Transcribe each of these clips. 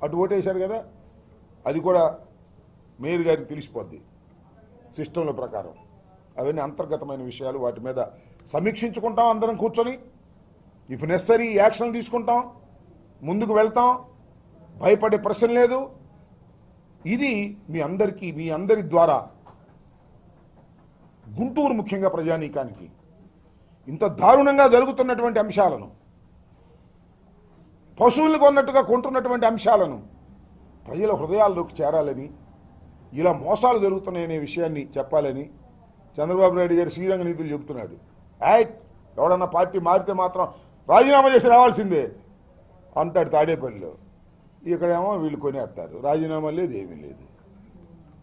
అటు ఓటేశారు కదా, అది కూడా మేయర్ గారికి తెలిసిపోద్ది సిస్టంల ప్రకారం. అవన్నీ అంతర్గతమైన విషయాలు, వాటి మీద సమీక్షించుకుంటాం అందరం కూర్చొని. ఇఫ్ నెసరీ యాక్షన్ తీసుకుంటాం, ముందుకు వెళ్తాం, భయపడే ప్రశ్న లేదు. ఇది మీ అందరి ద్వారా గుంటూరు ముఖ్యంగా ప్రజానీకానికి ఇంత దారుణంగా జరుగుతున్నటువంటి అంశాలను, పశువులు కొన్నట్టుగా కొంటున్నటువంటి అంశాలను ప్రజల హృదయాల్లోకి చేరాలని, ఇలా మోసాలు జరుగుతున్నాయనే విషయాన్ని చెప్పాలని చంద్రబాబు నాయుడు గారు శ్రీరంగ నీతులు చెబుతున్నాడు. ఎవడన్నా పార్టీ మారితే మాత్రం రాజీనామా చేసి రావాల్సిందే అంటాడు తాడేపల్లిలో. ఇక్కడేమో వీళ్ళు కొనేస్తారు, రాజీనామా లేదు, ఏమీ లేదు.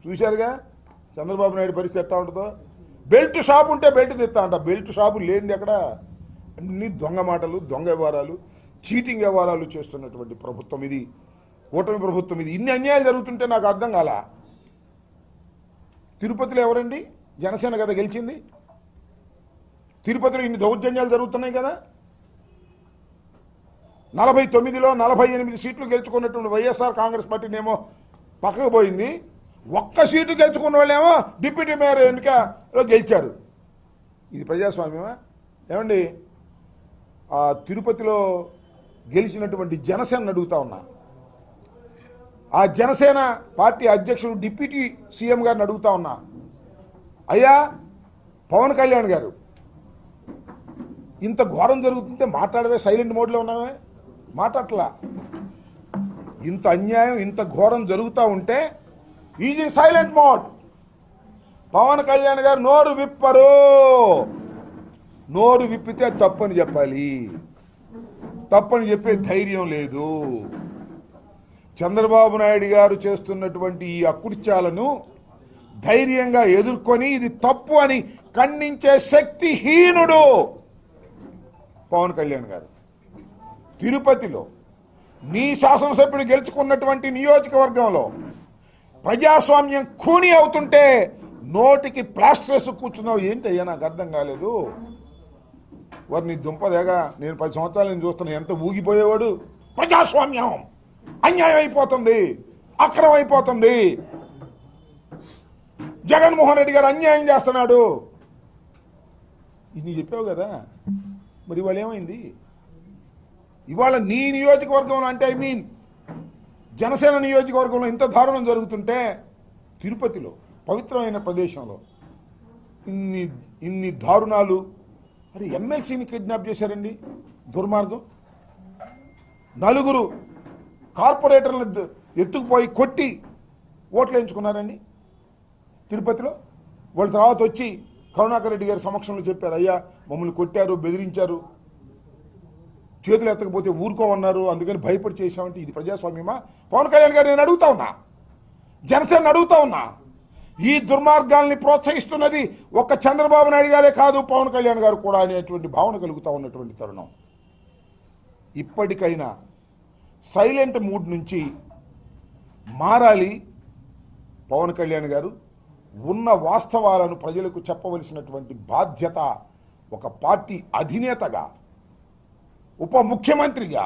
చూశారుగా చంద్రబాబు నాయుడు పరిస్థితి ఎట్లా ఉంటుందో. బెల్ట్ షాప్ ఉంటే బెల్ట్ తెస్తా అంట, బెల్ట్ షాపు లేనిది ఎక్కడ. అన్ని దొంగ మాటలు, దొంగ వ్యవహారాలు, చీటింగ్ వ్యవహారాలు చేస్తున్నటువంటి ప్రభుత్వం ఇది, కూటమి ప్రభుత్వం ఇది. ఇన్ని అన్యాయాలు జరుగుతుంటే నాకు అర్థం కాల. తిరుపతిలో ఎవరండి? జనసేన కదా గెలిచింది. తిరుపతిలో ఇన్ని దౌర్జన్యాలు జరుగుతున్నాయి కదా. 49లో 48 సీట్లు గెలుచుకున్నటువంటి వైఎస్ఆర్ కాంగ్రెస్ పార్టీనేమో పక్కకు పోయింది. ఒక్క సీటు గెలుచుకున్న వాళ్ళేమో డిప్యూటీ మేయర్ ఎన్నికలో గెలిచారు. ఇది ప్రజాస్వామ్యమా? ఏమండి, ఆ తిరుపతిలో గెలిచినటువంటి జనసేన అడుగుతా ఉన్నా, ఆ జనసేన పార్టీ అధ్యక్షుడు డిప్యూటీ సీఎం గారిని అడుగుతా ఉన్నా, అయ్యా పవన్ కళ్యాణ్ గారు, ఇంత ఘోరం జరుగుతుంటే మాట్లాడవే, సైలెంట్ మోడ్లో ఉన్నావే, మాట్లాడట్లా. ఇంత అన్యాయం, ఇంత ఘోరం జరుగుతూ ఉంటే is in silent mode. Pawan Kalyan గారు నోరు విప్పరు. నోరు విప్పితే తప్పని చెప్పాలి, తప్పని చెప్పే ధైర్యం లేదు. చంద్రబాబు నాయుడు గారు చేస్తున్నటువంటి ఈ అకృత్యాలను ధైర్యంగా ఎదుర్కొని ఇది తప్పు అని ఖండించే శక్తిహీనుడు పవన్ కళ్యాణ్ గారు. తిరుపతిలో నీ శాసనసభ్యుడు గెలుచుకున్నటువంటి నియోజకవర్గంలో ప్రజాస్వామ్యం ఖూనీ అవుతుంటే నోటికి ప్లాస్టర్స్ కూర్చున్నావు ఏంటయ్యా? నాకు అర్థం కాలేదు. వారిని దుంపదేగా నేను 10 సంవత్సరాల నుంచి చూస్తున్నా, ఎంత ఊగిపోయేవాడు. ప్రజాస్వామ్యం అన్యాయం అయిపోతుంది, అక్రమం అయిపోతుంది, జగన్మోహన్ రెడ్డి గారు అన్యాయం చేస్తున్నాడు, ఇది చెప్పావు కదా. మరి ఇవాళ ఏమైంది? ఇవాళ నీ నియోజకవర్గంలో, అంటే ఐ మీన్ జనసేన నియోజకవర్గంలో ఇంత దారుణం జరుగుతుంటే తిరుపతిలో పవిత్రమైన ప్రదేశంలో ఇన్ని దారుణాలు. అరే ఎమ్మెల్సీని కిడ్నాప్ చేశారండి, దుర్మార్గం. 4 కార్పొరేటర్లను ఎత్తుకుపోయి కొట్టి ఓట్లు వేయించుకున్నారండి తిరుపతిలో. వాళ్ళ తర్వాత వచ్చి కరుణాకర్ రెడ్డి గారి సమక్షంలో చెప్పారు, అయ్యా మమ్మల్ని కొట్టారు, బెదిరించారు, చేతులు ఎత్తకపోతే ఊరుకోమన్నారు, అందుకని భయపడి చేశామంటే ఇది ప్రజాస్వామ్యమా? పవన్ కళ్యాణ్ గారు నేను అడుగుతా ఉన్నా, జనసేన అడుగుతా ఉన్నా. ఈ దుర్మార్గాల్ని ప్రోత్సహిస్తున్నది ఒక్క చంద్రబాబు నాయుడు గారే కాదు, పవన్ కళ్యాణ్ గారు కూడా అనేటువంటి భావన కలుగుతూ ఉన్నటువంటి తరుణం. ఇప్పటికైనా సైలెంట్ మూడ్ నుంచి మారాలి పవన్ కళ్యాణ్ గారు. ఉన్న వాస్తవాలను ప్రజలకు చెప్పవలసినటువంటి బాధ్యత ఒక పార్టీ అధినేతగా, ఉప ముఖ్యమంత్రిగా,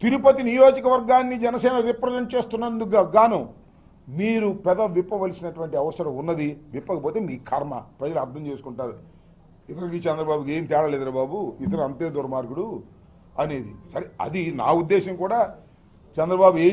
తిరుపతి నియోజకవర్గాన్ని జనసేన రిప్రజెంట్ చేస్తున్నందుకు గాను మీరు విప్పవలసినటువంటి అవసరం ఉన్నది. విప్పకపోతే మీ కర్మ, ప్రజలు అర్థం చేసుకుంటారు. ఇతనికి చంద్రబాబుకి ఏం తేడా లేదురా బాబు, ఇతను అంతే దుర్మార్గుడు అనేది. సరే, అది నా ఉద్దేశం కూడా. చంద్రబాబు